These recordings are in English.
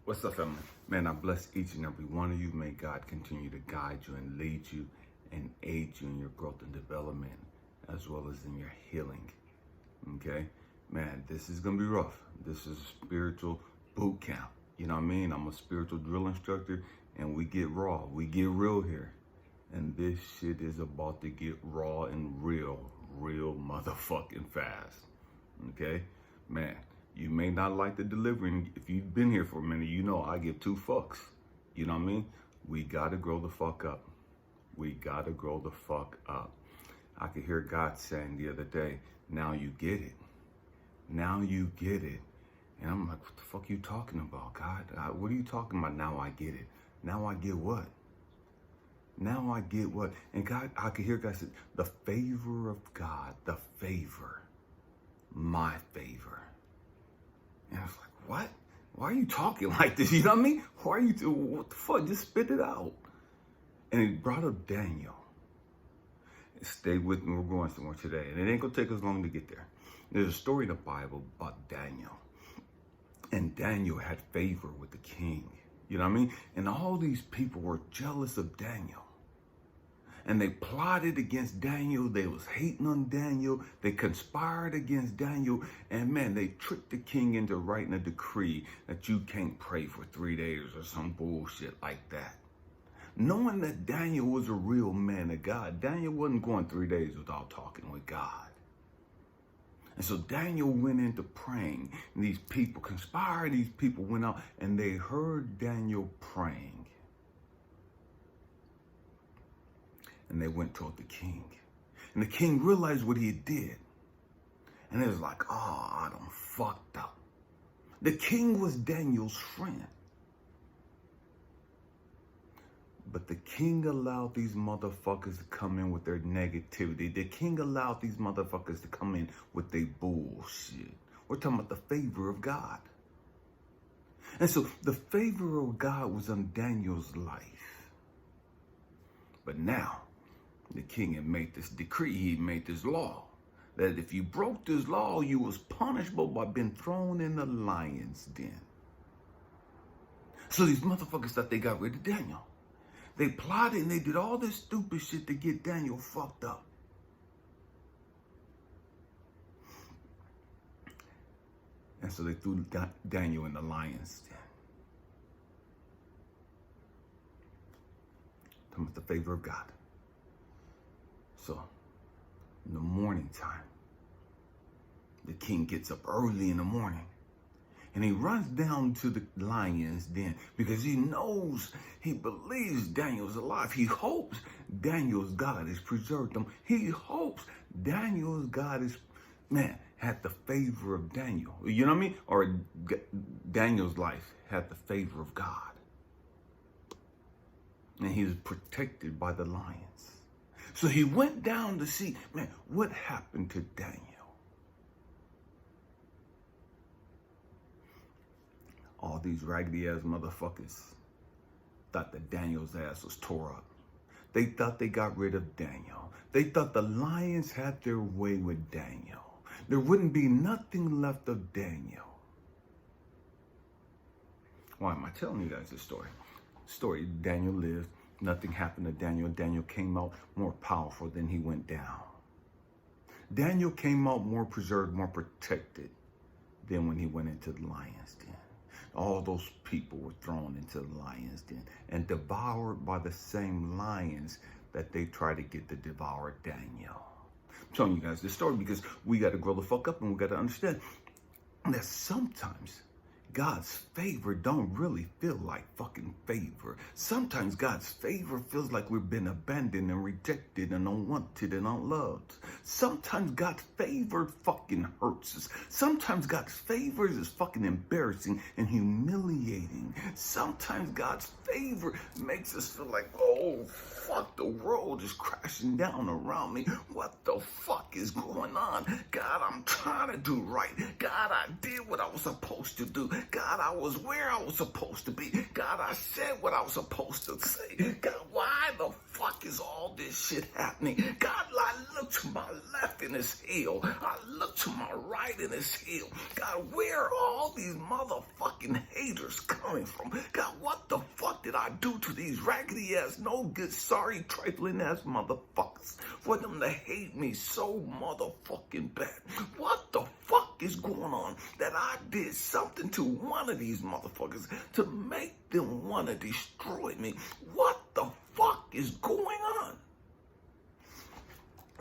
What's up, family? Man, I bless each and every one of you. May God continue to guide you and lead you and aid you in your growth and development, as well as in your healing. Okay? Man, this is going to be rough. This is a spiritual boot camp. You know what I mean? I'm a spiritual drill instructor, and we get raw. We get real here. And this shit is about to get raw and real motherfucking fast. Okay? Man, you may not like the delivery. If you've been here for a minute, you know I give two fucks. You know what I mean? We gotta grow the fuck up. We gotta grow the fuck up. I could hear God saying the other day, now you get it. Now you get it. And I'm like, what the fuck you talking about, God? What are you talking about? Now I get it. Now I get what? Now I get what? And God, I could hear God say, the favor of God, the favor, my favor. And I was like, what? Why are you talking like this? You know what I mean? Why are you, what the fuck? Just spit it out. And he brought up Daniel. Stay with me, we're going somewhere today. And it ain't gonna take us long to get there. There's a story in the Bible about Daniel. And Daniel had favor with the king. You know what I mean? And all these people were jealous of Daniel. And they plotted against Daniel. They was hating on Daniel. They conspired against Daniel. And man, they tricked the king into writing a decree that you can't pray for 3 days or some bullshit like that. Knowing that Daniel was a real man of God, Daniel wasn't going 3 days without talking with God. And so Daniel went into praying. And these people conspired. These people went out and they heard Daniel praying. And they went toward the king. And the king realized what he did. And it was like, oh, I done fucked up. The king was Daniel's friend. But the king allowed these motherfuckers to come in with their negativity. The king allowed these motherfuckers to come in with their bullshit. We're talking about the favor of God. And so the favor of God was on Daniel's life. But now, the king had made this decree, he made this law, that if you broke this law, you was punishable by being thrown in the lion's den. So these motherfuckers thought they got rid of Daniel. They plotted and they did all this stupid shit to get Daniel fucked up. And so they threw Daniel in the lion's den. Talking about the favor of God. So, in the morning time, the king gets up early in the morning and he runs down to the lion's den because he knows, he believes Daniel's alive. He hopes Daniel's God has preserved him. He hopes Daniel's God is, man, had the favor of Daniel. You know what I mean? Or Daniel's life had the favor of God. And he was protected by the lions. So he went down to see, man, what happened to Daniel? All these raggedy ass motherfuckers thought that Daniel's ass was tore up. They thought they got rid of Daniel. They thought the lions had their way with Daniel. There wouldn't be nothing left of Daniel. Why am I telling you guys this story? Daniel lived. Nothing happened to Daniel. Daniel came out more powerful than he went down. Daniel came out more preserved, more protected than when he went into the lion's den. All those people were thrown into the lion's den and devoured by the same lions that they tried to get to devour Daniel. I'm telling you guys this story because we got to grow the fuck up and we got to understand that sometimes God's favor don't really feel like fucking favor. Sometimes God's favor feels like we've been abandoned and rejected and unwanted and unloved. Sometimes God's favor fucking hurts us. Sometimes God's favor is fucking embarrassing and humiliating. Sometimes God's favor makes us feel like, oh, fuck, the world is crashing down around me. What the fuck is going on? God, I'm trying to do right. God, I did what I was supposed to do. God, I was where I was supposed to be. God, I said what I was supposed to say. God, why the fuck is all this shit happening? God, I look to my left and it's hell. I look to my right and it's hell. God, where are all these motherfucking haters coming from? God, what the fuck did I do to these raggedy ass, no good, sorry, trifling ass motherfuckers for them to hate me so motherfucking bad? What the fuck is going on that I did something to one of these motherfuckers to make them want to destroy me? What the fuck is going on?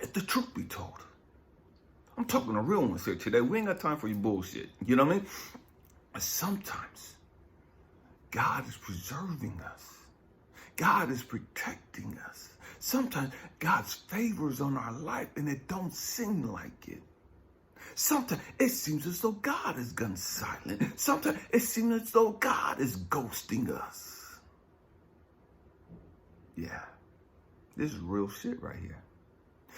If the truth be told, I'm talking to real ones here today. We ain't got time for your bullshit. You know what I mean? Sometimes God is preserving us. God is protecting us. Sometimes God's favor is on our life and it don't seem like it. Sometimes it seems as though God has gone silent. Sometimes it seems as though God is ghosting us. Yeah, this is real shit right here.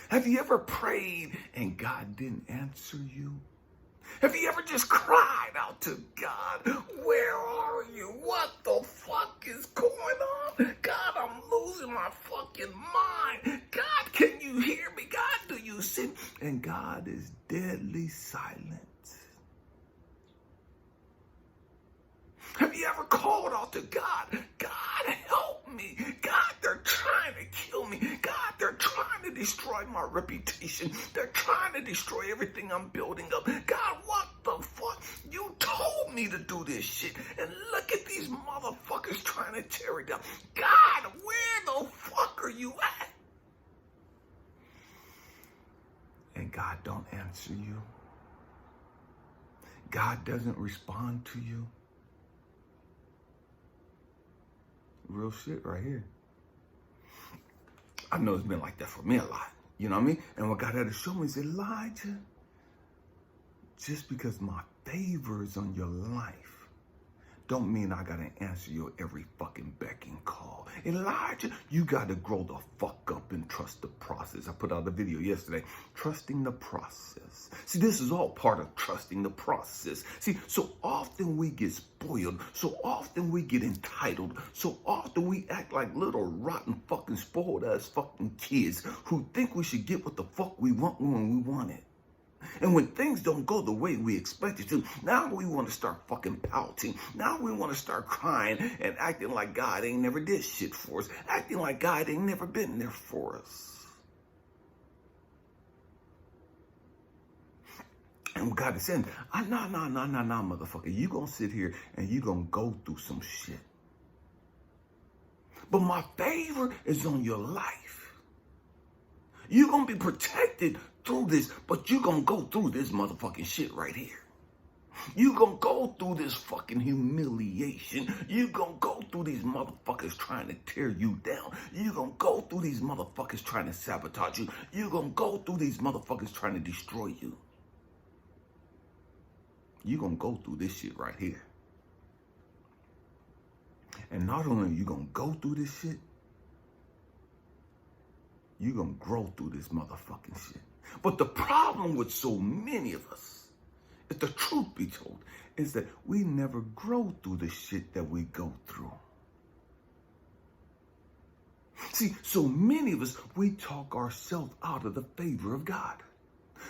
Have you ever prayed and God didn't answer you? Have you ever just cried out to God, where are you? What the fuck is going on? God, I'm losing my fucking mind. God, can you hear me? God, do you see? And God is deadly silent. Have you ever called out to God? God, help me. God, they're trying to kill me. God, they're trying to destroy my reputation. They're trying to destroy everything I'm building up. God, what the fuck? You told me to do this shit. And look at these motherfuckers trying to tear it down. God, where the fuck are you at? And God don't answer you. God doesn't respond to you. Real shit right here. I know it's been like that for me a lot. You know what I mean? And what God had to show me is, Elijah, just because my favor is on your life, don't mean I gotta answer your every fucking beck and call. Elijah, you gotta grow the fuck up and trust the process. I put out a video yesterday, trusting the process. See, this is all part of trusting the process. See, so often we get spoiled, so often we get entitled, so often we act like little rotten fucking spoiled ass fucking kids who think we should get what the fuck we want when we want it. And when things don't go the way we expect it to, now we want to start fucking pouting. Now we want to start crying and acting like God ain't never did shit for us. Acting like God ain't never been there for us. And God is saying, nah, motherfucker. You gonna sit here and you gonna go through some shit. But my favor is on your life. You're gonna be protected through this, but you're gonna go through this motherfucking shit right here. You're gonna go through this fucking humiliation. You're gonna go through these motherfuckers trying to tear you down. You're gonna go through these motherfuckers trying to sabotage you. You're gonna go through these motherfuckers trying to destroy you. You're gonna go through this shit right here. And not only are you gonna go through this shit, you're gonna grow through this motherfucking shit. But the problem with so many of us, if the truth be told, is that we never grow through the shit that we go through. See, so many of us, we talk ourselves out of the favor of God.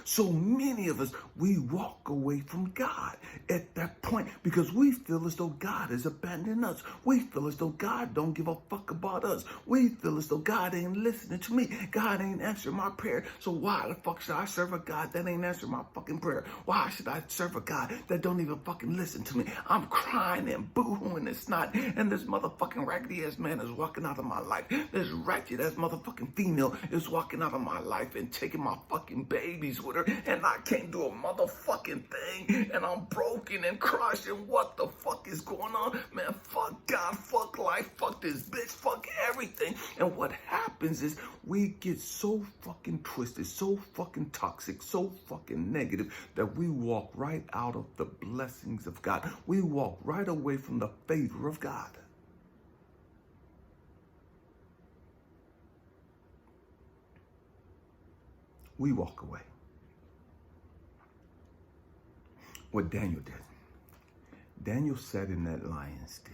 So many of us, we walk away from God at that point because we feel as though God has abandoned us. We feel as though God don't give a fuck about us. We feel as though God ain't listening to me. God ain't answering my prayer. So why the fuck should I serve a God that ain't answering my fucking prayer? Why should I serve a God that don't even fucking listen to me? I'm crying and boo-hooing and snot, and this motherfucking raggedy ass man is walking out of my life. This ratchet ass motherfucking female is walking out of my life and taking my fucking babies with her, and I can't do a motherfucking thing, and I'm broken and crushed, and what the fuck is going on? Man, fuck God, fuck life, fuck this bitch, fuck everything. And what happens is we get so fucking twisted, so fucking toxic, so fucking negative that we walk right out of the blessings of God. We walk right away from the favor of God. We walk away. What Daniel did. Daniel sat in that lion's den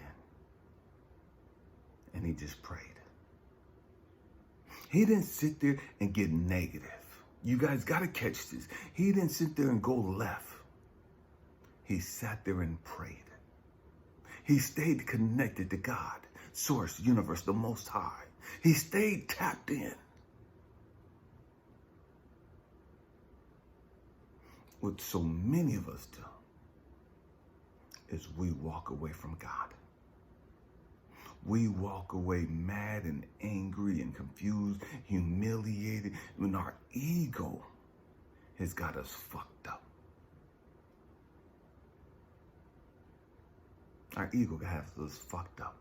and he just prayed. He didn't sit there and get negative. You guys got to catch this. He didn't sit there and go left. He sat there and prayed. He stayed connected to God, Source, Universe, the Most High. He stayed tapped in. What so many of us do is we walk away from God. We walk away mad and angry and confused, humiliated, when our ego has got us fucked up. Our ego has us fucked up.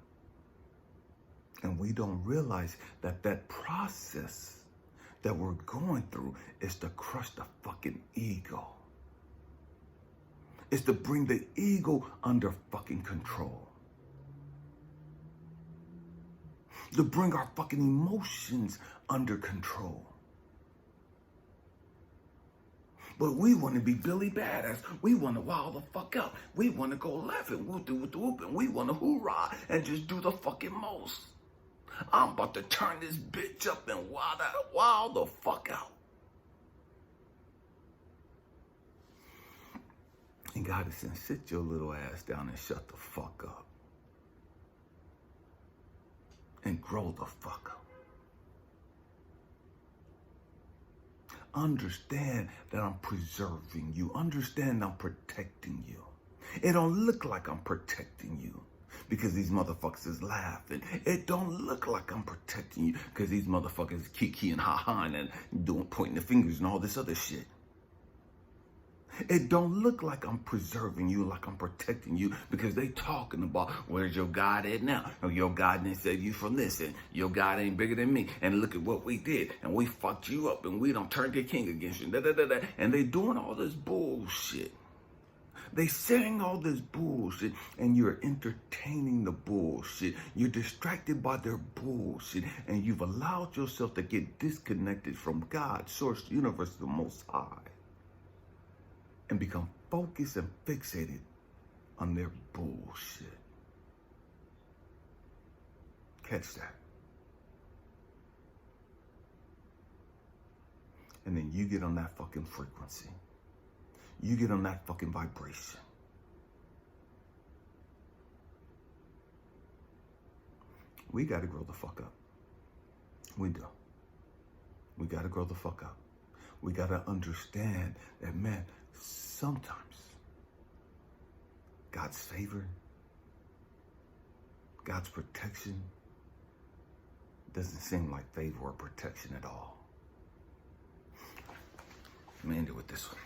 And we don't realize that that process that we're going through is to crush the fucking ego. It's to bring the ego under fucking control. To bring our fucking emotions under control. But we want to be Billy Badass. We want to wild the fuck out. We want to go left and whoop whoop whoop, and we want to hoorah and just do the fucking most. I'm about to turn this bitch up and wild the fuck out. And God is saying, sit your little ass down and shut the fuck up. And grow the fuck up. Understand that I'm preserving you. Understand I'm protecting you. It don't look like I'm protecting you because these motherfuckers is laughing. It don't look like I'm protecting you because these motherfuckers is kiki and ha-ha and pointing the fingers and all this other shit. It don't look like I'm preserving you, like I'm protecting you, because they talking about where's your God at now? Oh, your God didn't save you from this, and your God ain't bigger than me. And look at what we did, and we fucked you up, and we don't turn the king against you. Da, da, da, da. And they doing all this bullshit. They saying all this bullshit, and you're entertaining the bullshit. You're distracted by their bullshit, and you've allowed yourself to get disconnected from God, Source, Universe, the Most High, and become focused and fixated on their bullshit. Catch that. And then you get on that fucking frequency. You get on that fucking vibration. We got to grow the fuck up. We do. We got to grow the fuck up. We got to understand that, man, sometimes God's favor, God's protection doesn't seem like favor or protection at all. Let me end it with this one.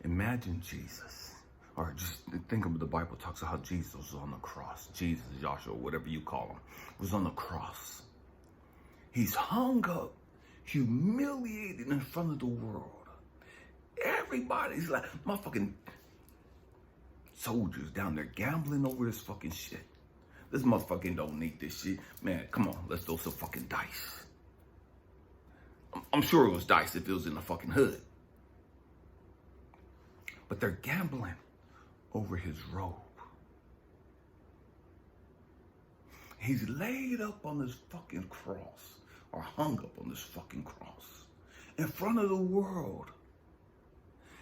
Imagine Jesus, or just think of the Bible talks about how Jesus was on the cross. Jesus, Joshua, whatever you call him, was on the cross. He's hung up, humiliated in front of the world. Everybody's like, motherfucking soldiers down there gambling over this fucking shit. This motherfucking don't need this shit. Man, come on, let's throw some fucking dice. I'm sure it was dice if it was in the fucking hood. But they're gambling over his robe. He's laid up on this fucking cross, or hung up on this fucking cross, in front of the world.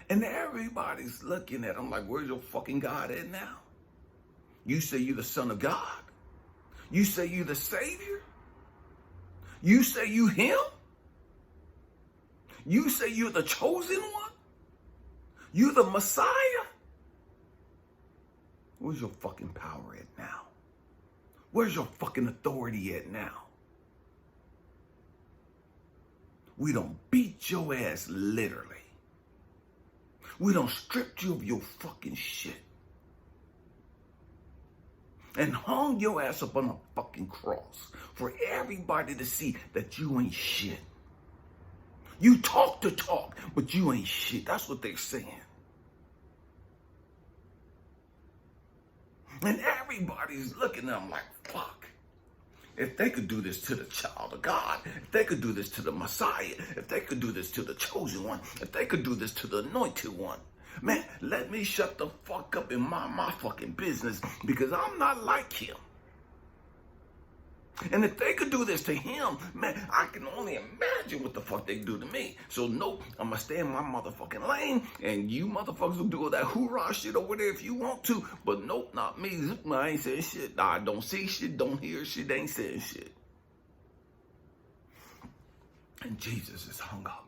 And everybody's looking at him like, where's your fucking God at now? You say you're the Son of God? You say you're the Savior? You say you him? You say you're the chosen one? You the Messiah? Where's your fucking power at now? Where's your fucking authority at now? We don't beat your ass literally. We don't strip you of your fucking shit. And hung your ass up on a fucking cross for everybody to see that you ain't shit. You talk the talk, but you ain't shit. That's what they're saying. And everybody's looking at them like, fuck. If they could do this to the child of God, if they could do this to the Messiah, if they could do this to the chosen one, if they could do this to the anointed one, Man, let me shut the fuck up and mind my fucking business because I'm not like him. And if they could do this to him, man, I can only imagine what the fuck they do to me. So nope, I'm gonna stay in my motherfucking lane, and you motherfuckers will do all that hoorah shit over there if you want to. But nope, not me. I ain't saying shit. I don't see shit, don't hear shit, ain't saying shit. And Jesus is hung up.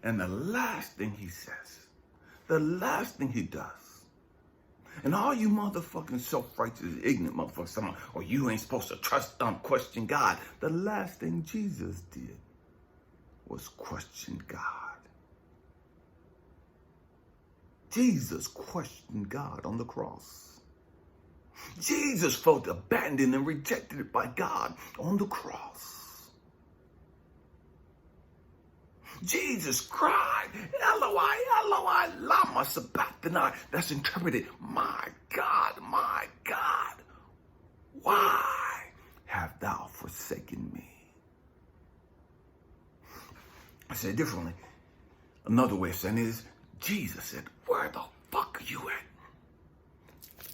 And the last thing he says, the last thing he does, and all you motherfucking self-righteous, ignorant motherfuckers, or you ain't supposed to question God. The last thing Jesus did was question God. Jesus questioned God on the cross. Jesus felt abandoned and rejected by God on the cross. Jesus cried, Eloi, Eloi, lama sabachthani. That's interpreted, my God, why have thou forsaken me? I say it differently. Another way of saying it is, Jesus said, where the fuck are you at?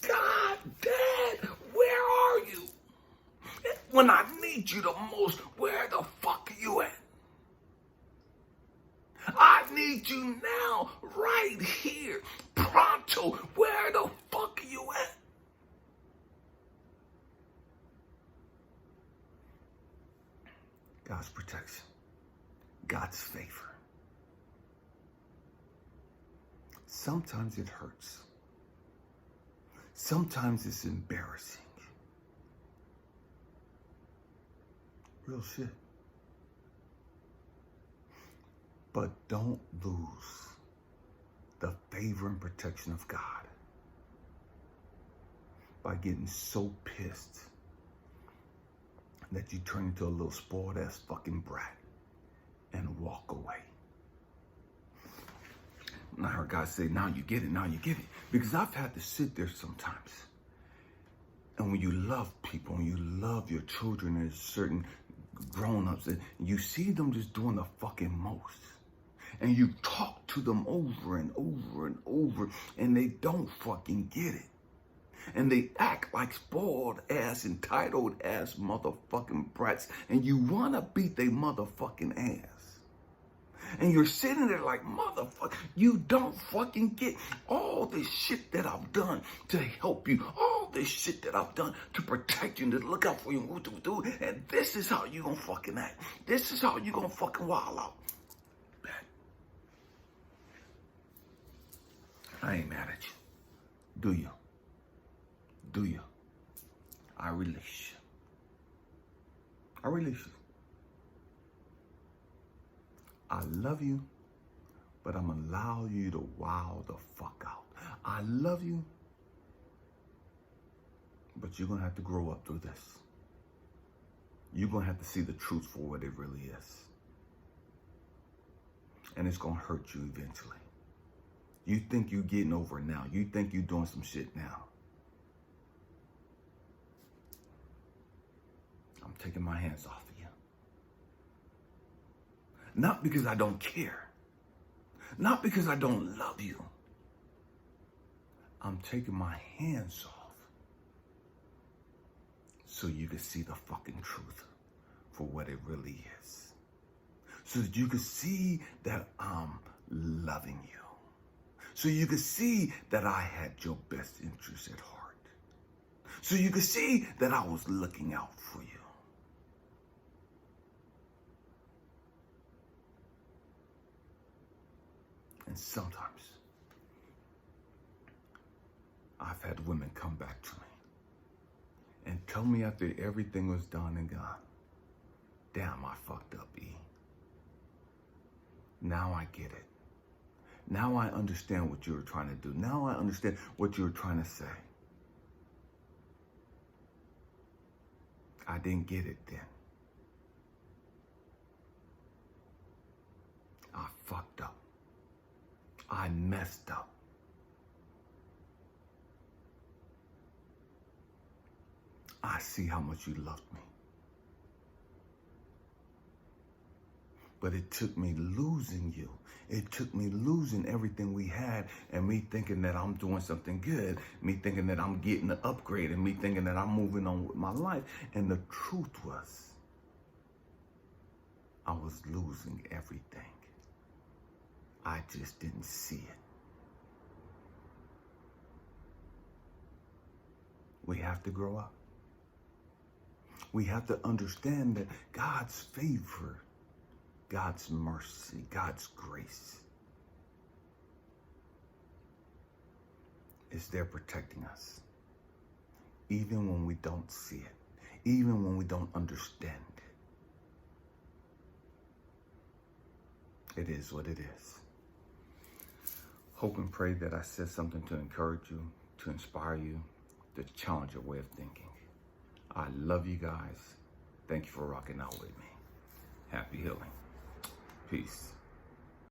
God, Dad, where are you? When I need you the most, where the fuck are you at? I need you now, right here, pronto. Where the fuck are you at? God's protection, God's favor. Sometimes it hurts. Sometimes it's embarrassing. Real shit. But don't lose the favor and protection of God by getting so pissed that you turn into a little spoiled ass fucking brat and walk away. And I heard God say, now you get it, now you get it. Because I've had to sit there sometimes. And when you love people, when you love your children and certain grown-ups, and you see them just doing the fucking most. And you talk to them over and over and over, and they don't fucking get it. And they act like spoiled ass, entitled ass motherfucking brats, and you wanna beat they motherfucking ass. And you're sitting there like, motherfucker, you don't fucking get all this shit that I've done to help you, all this shit that I've done to protect you and to look out for you, and this is how you gonna fucking act. This is how you gonna fucking wild out. I ain't mad at you. Do you? Do you? I release you. I release you. I love you, but I'm gonna allow you to wow the fuck out. I love you, but you're gonna have to grow up through this. You're gonna have to see the truth for what it really is. And it's gonna hurt you eventually. You think you're getting over it now. You think you're doing some shit now. I'm taking my hands off of you. Not because I don't care. Not because I don't love you. I'm taking my hands off so you can see the fucking truth for what it really is. So that you can see that I'm loving you. So you can see that I had your best interest at heart. So you can see that I was looking out for you. And sometimes I've had women come back to me and tell me after everything was done and gone, damn, I fucked up, E. Now I get it. Now I understand what you were trying to do. Now I understand what you were trying to say. I didn't get it then. I fucked up. I messed up. I see how much you loved me. But it took me losing you. It took me losing everything we had and me thinking that I'm doing something good, me thinking that I'm getting an upgrade, and me thinking that I'm moving on with my life. And the truth was, I was losing everything. I just didn't see it. We have to grow up. We have to understand that God's favor, God's mercy, God's grace is there protecting us. Even when we don't see it, even when we don't understand it. It is what it is. Hope and pray that I said something to encourage you, to inspire you, to challenge your way of thinking. I love you guys. Thank you for rocking out with me. Happy healing. Peace.